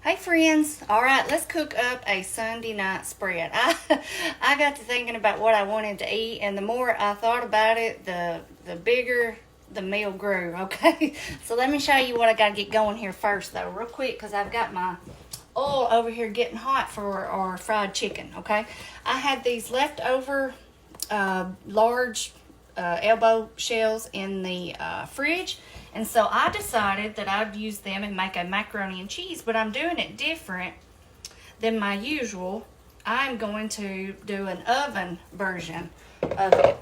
Hey friends, all right, let's cook up a Sunday night spread. I got to thinking about what I wanted to eat, and the more I thought about it, the bigger the meal grew. Okay, so let me show you what I got to get going here first, though, real quick, because I've got my oil over here getting hot for our fried chicken. Okay, I had these leftover large elbow shells in the fridge. And so I decided that I'd use them and make a macaroni and cheese, but I'm doing it different than my usual. I'm going to do an oven version of it.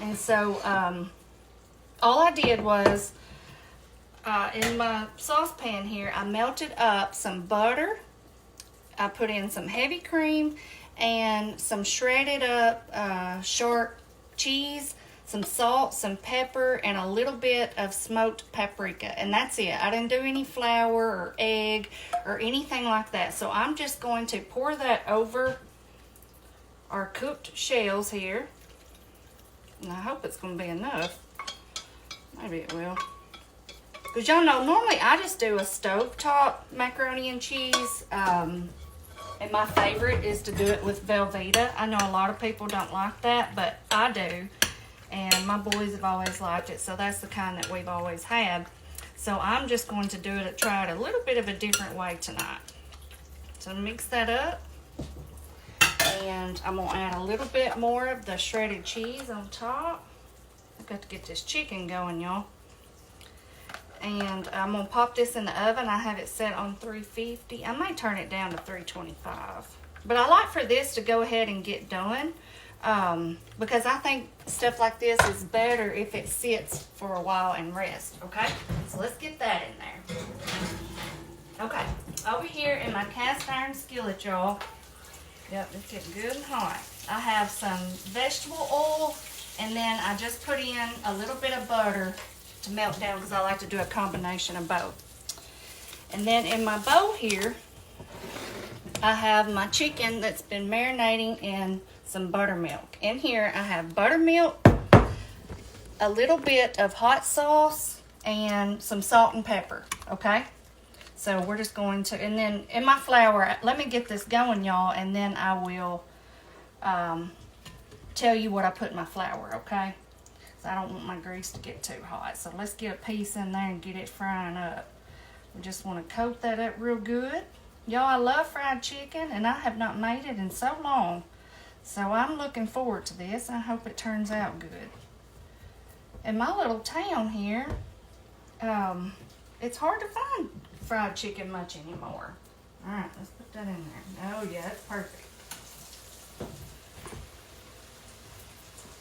And so all I did was, in my saucepan here, I melted up some butter. I put in some heavy cream and some shredded up sharp cheese, some salt, some pepper, and a little bit of smoked paprika. And that's it. I didn't do any flour or egg or anything like that. So I'm just going to pour that over our cooked shells here. And I hope it's going to be enough. Maybe it will. Because y'all know, normally I just do a stovetop macaroni and cheese. And my favorite is to do it with Velveeta. I know a lot of people don't like that, but I do. And my boys have always liked it, so that's the kind that we've always had. So I'm just going to do it, try it a little bit of a different way tonight. So mix that up. And I'm going to add a little bit more of the shredded cheese on top. I've got to get this chicken going, y'all. And I'm going to pop this in the oven. I have it set on 350. I may turn it down to 325. But I like for this to go ahead and get done. Because I think stuff like this is better if it sits for a while and rests, okay? So let's get that in there. Okay, over here in my cast iron skillet, y'all. Yep, it's getting good and hot. I have some vegetable oil, and then I just put in a little bit of butter to melt down because I like to do a combination of both. And then in my bowl here, I have my chicken that's been marinating in some buttermilk. In here, I have buttermilk, a little bit of hot sauce, and some salt and pepper, okay? So we're just going to, and then in my flour, let me get this going, y'all, and then I will tell you what I put in my flour, okay? So I don't want my grease to get too hot. So let's get a piece in there and get it frying up. We just want to coat that up real good. Y'all, I love fried chicken, and I have not made it in so long. So I'm looking forward to this. I hope it turns out good. In my little town here, it's hard to find fried chicken much anymore. All right, let's put that in there. Oh yeah, that's perfect.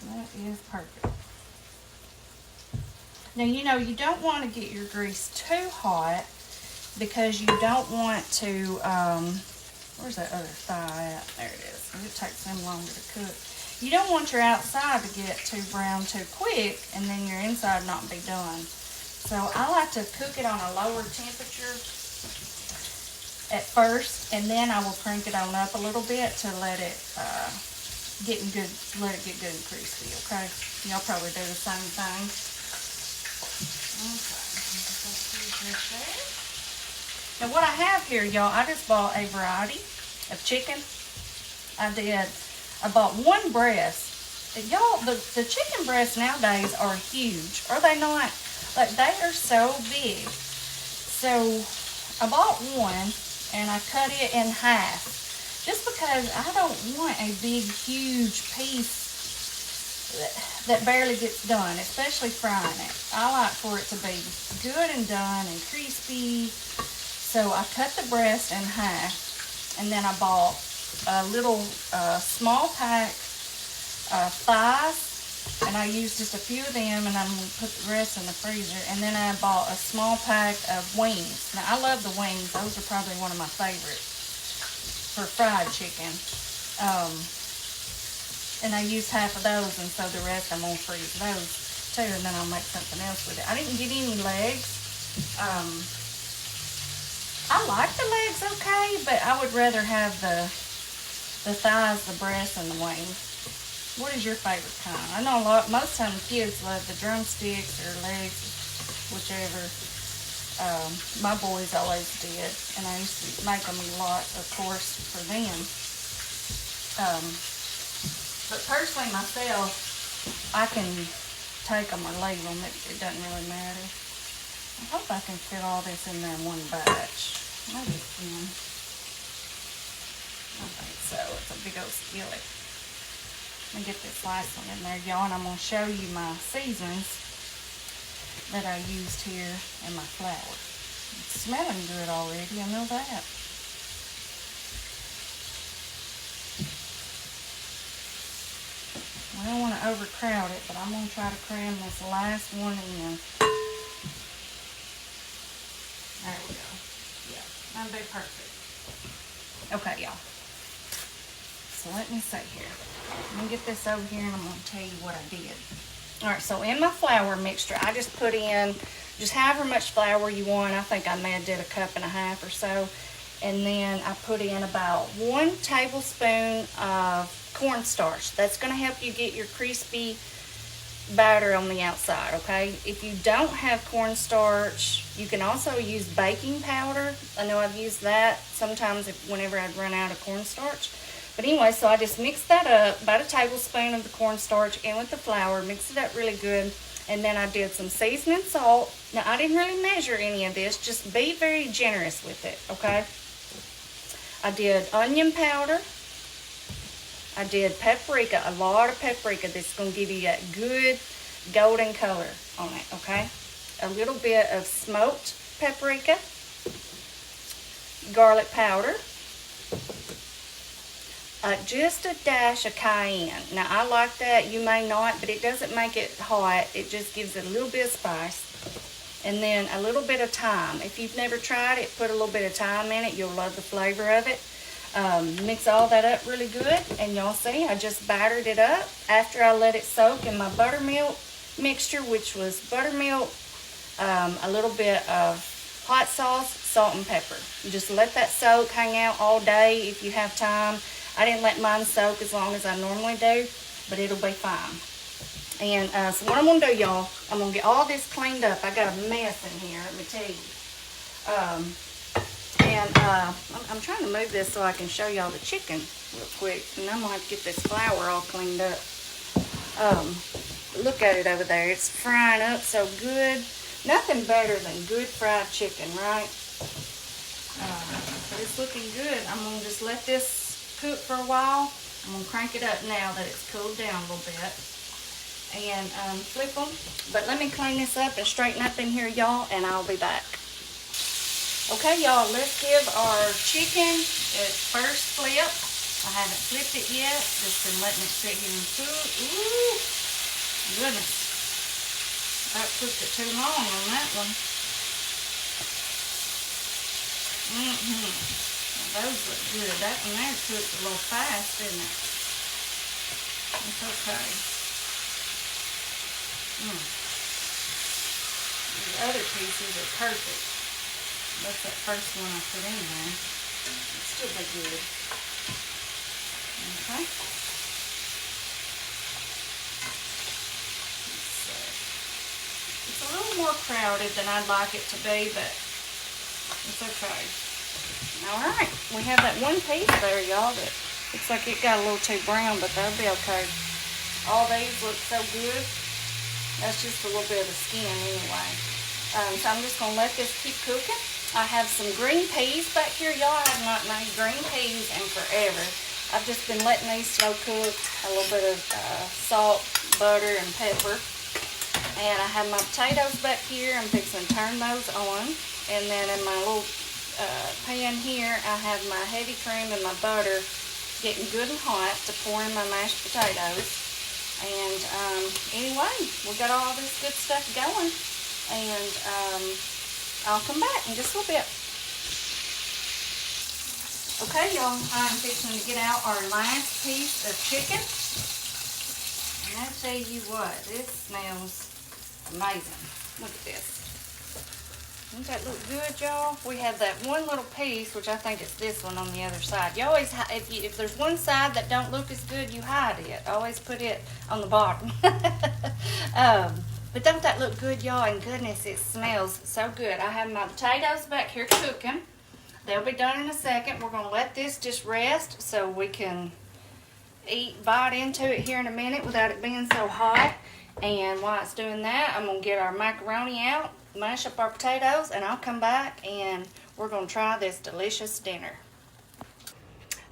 That is perfect. Now, you know, you don't want to get your grease too hot because you don't want to, where's that other thigh at? There it is. It takes them longer to cook. You don't want your outside to get too brown too quick and then your inside not be done. So I like to cook it on a lower temperature at first, and then I will crank it on up a little bit to let it get good and crispy, okay? Y'all probably do the same thing. Okay. Now what I have here, y'all, I just bought a variety of chicken. I bought one breast. Y'all, the chicken breasts nowadays are huge. Are they not? Like, they are so big. So I bought one and I cut it in half. Just because I don't want a big, huge piece that barely gets done, especially frying it. I like for it to be good and done and crispy. So I cut the breast in half, and then I bought a little small pack of thighs, and I used just a few of them, and I'm going to put the rest in the freezer. And then I bought a small pack of wings. Now, I love the wings. Those are probably one of my favorites for fried chicken. And I used half of those, and so the rest I'm going to freeze those too, and then I'll make something else with it. I didn't get any legs. I like the legs okay, but I would rather have the thighs, the breasts, and the wings. What is your favorite kind? I know most times kids love the drumsticks or legs, whichever. My boys always did, and I used to make them a lot, of course, for them. But personally, myself, I can take them or leave them. It doesn't really matter. I hope I can fit all this in there in one batch. Maybe I can. I think so. It's a big old skillet. Let me get this last one in there, y'all, and I'm going to show you my seasonings that I used here in my flour. It's smelling good already, I know that. I don't want to overcrowd it, but I'm going to try to cram this last one in. There we go. Yeah, that'll be perfect. Okay, y'all. So let me see here. Let me get this over here and I'm going to tell you what I did. Alright, so in my flour mixture, I just put in just however much flour you want. I think I may have did 1.5 cups or so. And then I put in about 1 tablespoon of cornstarch. That's going to help you get your crispy batter on the outside, okay? If you don't have cornstarch, you can also use baking powder. I know I've used that sometimes whenever I'd run out of cornstarch. But anyway, so I just mixed that up, about 1 tablespoon of the cornstarch in with the flour, mixed it up really good, and then I did some seasoning salt. Now, I didn't really measure any of this, just be very generous with it, okay? I did onion powder. I did paprika, a lot of paprika that's going to give you that good golden color on it, okay? A little bit of smoked paprika, garlic powder, just a dash of cayenne. Now, I like that. You may not, but it doesn't make it hot. It just gives it a little bit of spice. And then a little bit of thyme. If you've never tried it, put a little bit of thyme in it. You'll love the flavor of it. Mix all that up really good. And y'all see, I just battered it up after I let it soak in my buttermilk mixture, which was buttermilk, a little bit of hot sauce, salt, and pepper. You just let that soak, hang out all day if you have time. I didn't let mine soak as long as I normally do, but it'll be fine. And so what I'm going to do, y'all, I'm going to get all this cleaned up. I got a mess in here, let me tell you. I'm trying to move this so I can show y'all the chicken real quick. And I'm going to have to get this flour all cleaned up. Look at it over there. It's frying up so good. Nothing better than good fried chicken, right? But it's looking good. I'm going to just let this cook for a while. I'm going to crank it up now that it's cooled down a little bit. And flip them. But let me clean this up and straighten up in here, y'all, and I'll be back. Okay, y'all, let's give our chicken its first flip. I haven't flipped it yet. Just been letting it sit here and cook. Ooh, goodness. I cooked it too long on that one. Those look good. That one there cooked a little fast, didn't it? It's okay. The other pieces are perfect. That's that first one I put in there. It's still be good. Okay. So, it's a little more crowded than I'd like it to be, but it's okay. Alright, we have that one piece there, y'all, that looks like it got a little too brown, but that'll be okay. All these look so good. That's just a little bit of the skin anyway. So I'm just going to let this keep cooking. I have some green peas back here, y'all. I have not made green peas in forever. I've just been letting these slow cook. A little bit of salt, butter, and pepper. And I have my potatoes back here. I'm fixing to turn those on. And then in my little pan here, I have my heavy cream and my butter getting good and hot to pour in my mashed potatoes. And anyway, we got all this good stuff going. And I'll come back in just a little bit. Okay, y'all, I'm fixing to get out our last piece of chicken. And I'll tell you what, this smells amazing. Look at this. Doesn't that look good, y'all? We have that one little piece, which I think is this one on the other side. You always, if there's one side that don't look as good, you hide it. Always put it on the bottom. But But don't that look good, y'all? And goodness, it smells so good. I have my potatoes back here cooking. They'll be done in a second. We're gonna let this just rest so we can bite into it here in a minute without it being so hot. And while it's doing that, I'm gonna get our macaroni out, mash up our potatoes, and I'll come back and we're gonna try this delicious dinner.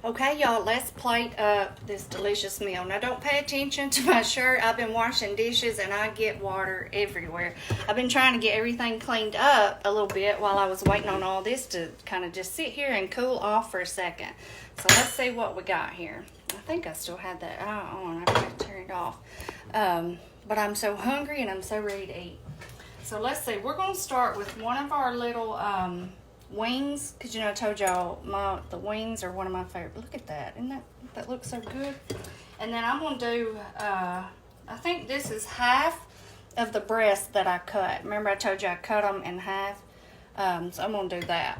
Okay, y'all, let's plate up this delicious meal. Now, don't pay attention to my shirt. I've been washing dishes and I get water everywhere. I've been trying to get everything cleaned up a little bit while I was waiting on all this to kind of just sit here and cool off for a second. So let's see what we got here. I think I still had that on. I have to turn it off. But I'm so hungry and I'm so ready to eat. So let's see. We're going to start with one of our little wings, because you know I told y'all the wings are one of my favorite. Look at that. Isn't that looks so good? And then I'm going to do I think this is half of the breast that I cut. Remember I told you I cut them in half? So I'm going to do that.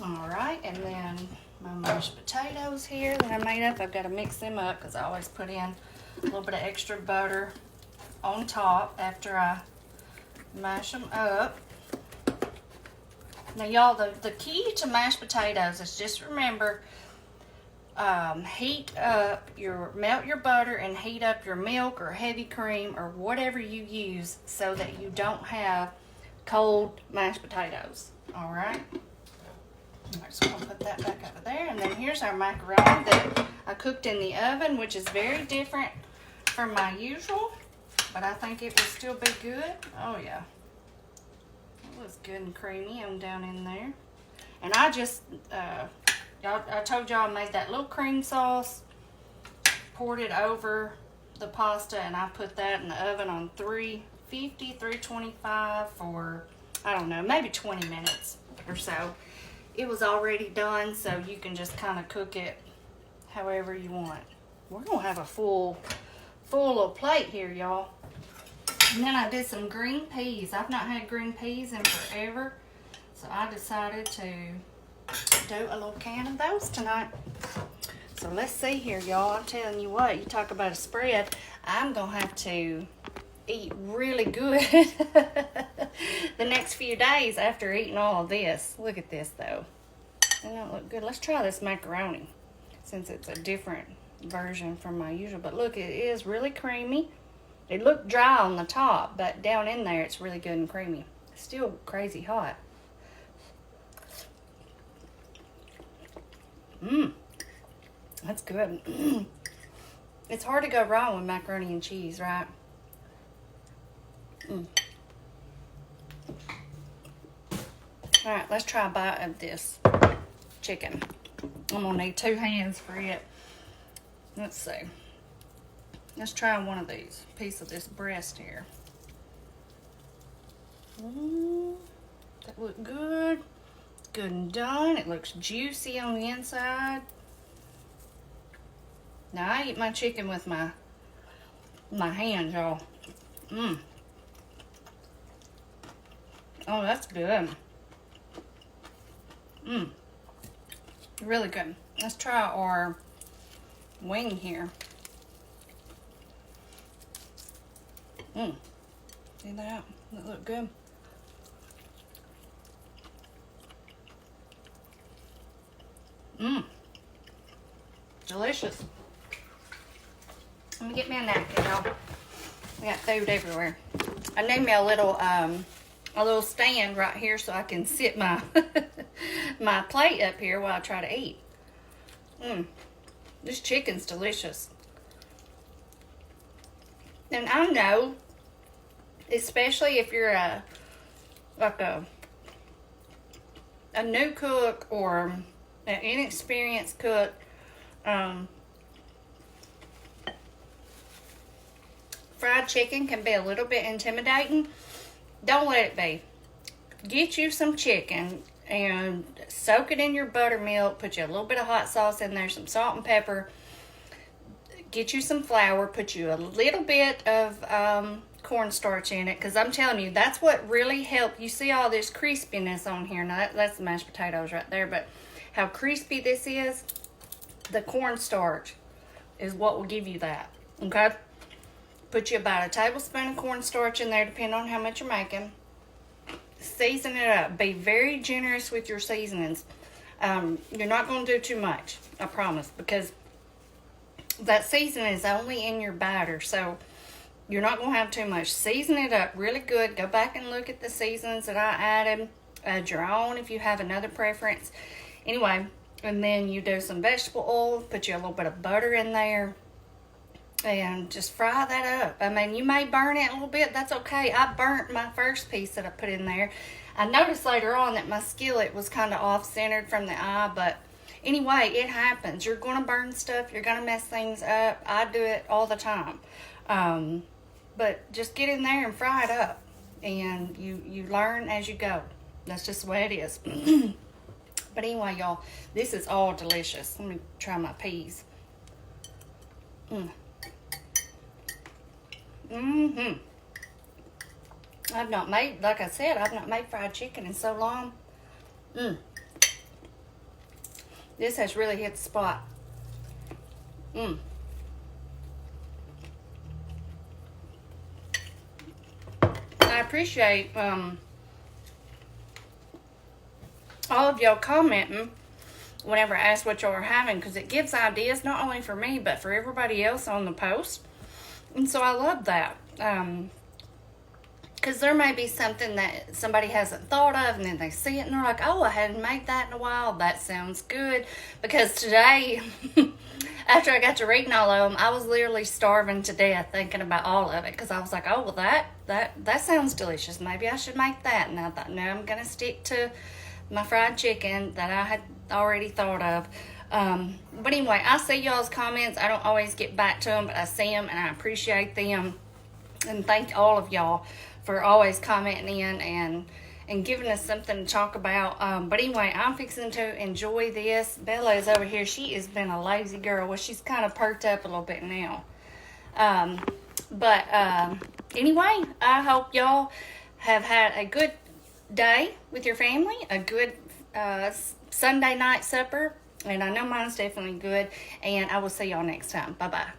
Alright, and then my mashed potatoes here that I made up. I've got to mix them up because I always put in a little bit of extra butter on top after I mash them up. Now, y'all, the key to mashed potatoes is just remember, melt your butter and heat up your milk or heavy cream or whatever you use so that you don't have cold mashed potatoes. All right. I'm just going to put that back over there. And then here's our macaroni that I cooked in the oven, which is very different from my usual, but I think it will still be good. Oh, yeah. Was good and creamy on down in there. And I just I told y'all I made that little cream sauce, poured it over the pasta, and I put that in the oven on 325 for, I don't know, maybe 20 minutes or so. It was already done, so you can just kind of cook it however you want. We're gonna have a full little plate here, y'all. And then I did some green peas. I've not had green peas in forever, so I decided to do a little can of those tonight. So let's see here, y'all. I'm telling you what, you talk about a spread. I'm going to have to eat really good the next few days after eating all of this. Look at this, though. Doesn't that look good? Let's try this macaroni since it's a different version from my usual. But look, it is really creamy. It looked dry on the top, but down in there it's really good and creamy. It's still crazy hot. That's good. It's hard to go wrong with macaroni and cheese, right? Alright, let's try a bite of this chicken. I'm going to need 2 hands for it. Let's see. Let's try one of these, piece of this breast here. That look good. Good and done. It looks juicy on the inside. Now I eat my chicken with my hands, y'all. Oh, that's good. Really good. Let's try our wing here. See that? That look good. Delicious. Let me get me a napkin, y'all. We got food everywhere. I need me a little stand right here so I can sit my my plate up here while I try to eat. This chicken's delicious. And I know, especially if you're a new cook or an inexperienced cook, fried chicken can be a little bit intimidating. Don't let it be. Get you some chicken and soak it in your buttermilk. Put you a little bit of hot sauce in there, some salt and pepper. Get you some flour. Put you a little bit of cornstarch in it, because I'm telling you, that's what really helped. You see all this crispiness on here. Now that's the mashed potatoes right there, but how crispy this is, the cornstarch is what will give you that. Okay, Put you about a tablespoon of cornstarch in there, depending on how much you're making. Season it up. Be very generous with your seasonings. You're not going to do too much, I promise, because that seasoning is only in your batter, so you're not going to have too much. Season it up really good. Go back and look at the seasonings that I added. Add your own if you have another preference. Anyway, and then you do some vegetable oil. Put you a little bit of butter in there. And just fry that up. I mean, you may burn it a little bit. That's okay. I burnt my first piece that I put in there. I noticed later on that my skillet was kind of off-centered from the eye. But anyway, it happens. You're going to burn stuff. You're going to mess things up. I do it all the time. But just get in there and fry it up. And you learn as you go. That's just the way it is. But anyway, y'all, this is all delicious. Let me try my peas. I've not made, like I said, I've not made fried chicken in so long. This has really hit the spot. I appreciate all of y'all commenting whenever I ask what y'all are having, because it gives ideas not only for me but for everybody else on the post. And so I love that. Because there may be something that somebody hasn't thought of, and then they see it and they're like, oh, I hadn't made that in a while. That sounds good. Because today, after I got to reading all of them, I was literally starving to death thinking about all of it. Because I was like, oh, well, that sounds delicious. Maybe I should make that. And I thought, no, I'm going to stick to my fried chicken that I had already thought of. But anyway, I see y'all's comments. I don't always get back to them, but I see them and I appreciate them. And thank all of y'all for always commenting in and giving us something to talk about. But anyway, I'm fixing to enjoy this. Bella is over here. She has been a lazy girl. Well, she's kind of perked up a little bit now. Anyway, I hope y'all have had a good day with your family, a good Sunday night supper. And I know mine's definitely good. And I will see y'all next time. Bye-bye.